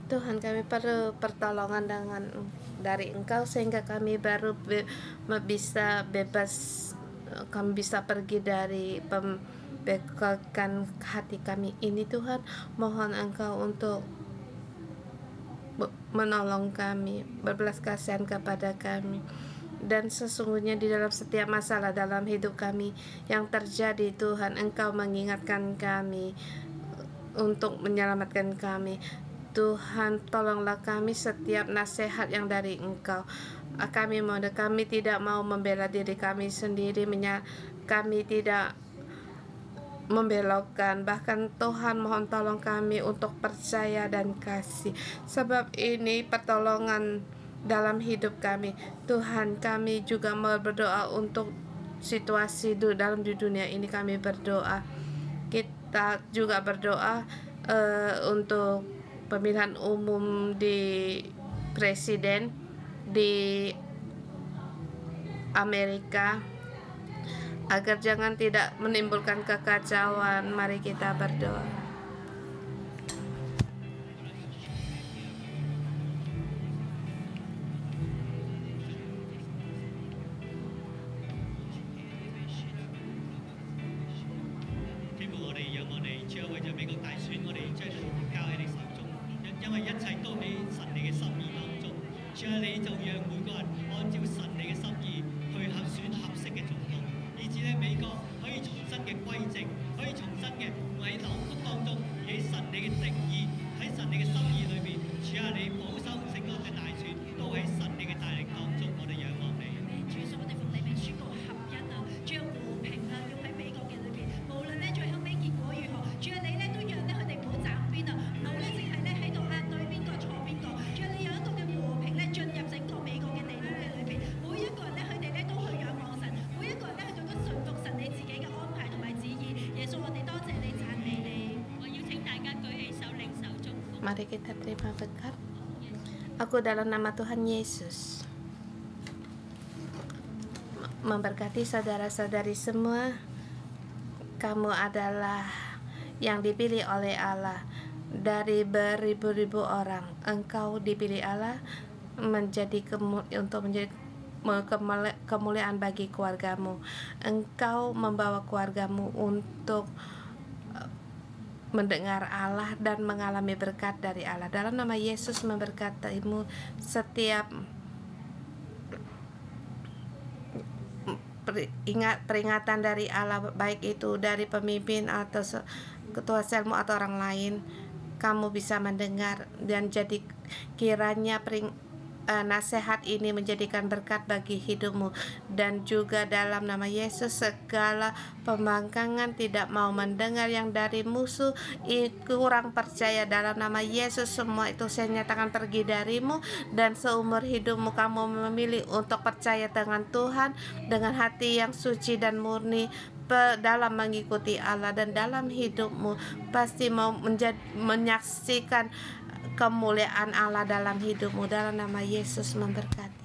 Speaker 1: Tuhan, kami perlu pertolongan dari Engkau sehingga kami baru bisa bebas, kami bisa pergi dari pembekalkan hati kami ini. Tuhan, mohon Engkau untuk menolong kami, berbelas kasihan kepada kami. Dan sesungguhnya di dalam setiap masalah dalam hidup kami yang terjadi, Tuhan, Engkau mengingatkan kami untuk menyelamatkan kami. Tuhan, tolonglah kami setiap nasihat yang dari Engkau. Kami tidak mau membela diri kami sendiri, kami tidak membelokkan. Bahkan Tuhan, mohon tolong kami untuk percaya dan kasih. Sebab ini pertolongan dalam hidup kami. Tuhan, kami juga mau berdoa untuk situasi dalam di dunia ini. Kami berdoa. Kita juga berdoa untuk pemilihan umum di presiden di Amerika, agar jangan tidak menimbulkan kekacauan. Mari kita berdoa. Mari kita terima berkat. Aku dalam nama Tuhan Yesus memberkati saudara-saudari semua. Kamu adalah yang dipilih oleh Allah dari beribu-ribu orang. Engkau dipilih Allah untuk menjadi kemuliaan bagi keluargamu. Engkau membawa keluargamu untuk mendengar Allah dan mengalami berkat dari Allah. Dalam nama Yesus memberkatimu setiap peringatan dari Allah, baik itu dari pemimpin atau ketua selmu atau orang lain. Kamu bisa mendengar dan jadi kiranya nasihat ini menjadikan berkat bagi hidupmu. Dan juga dalam nama Yesus, segala pembangkangan tidak mau mendengar yang dari musuh, kurang percaya, dalam nama Yesus semua itu saya nyatakan pergi darimu. Dan seumur hidupmu kamu memilih untuk percaya dengan Tuhan dengan hati yang suci dan murni dalam mengikuti Allah, dan dalam hidupmu pasti mau menyaksikan kemuliaan Allah dalam hidupmu. Dalam nama Yesus memberkati.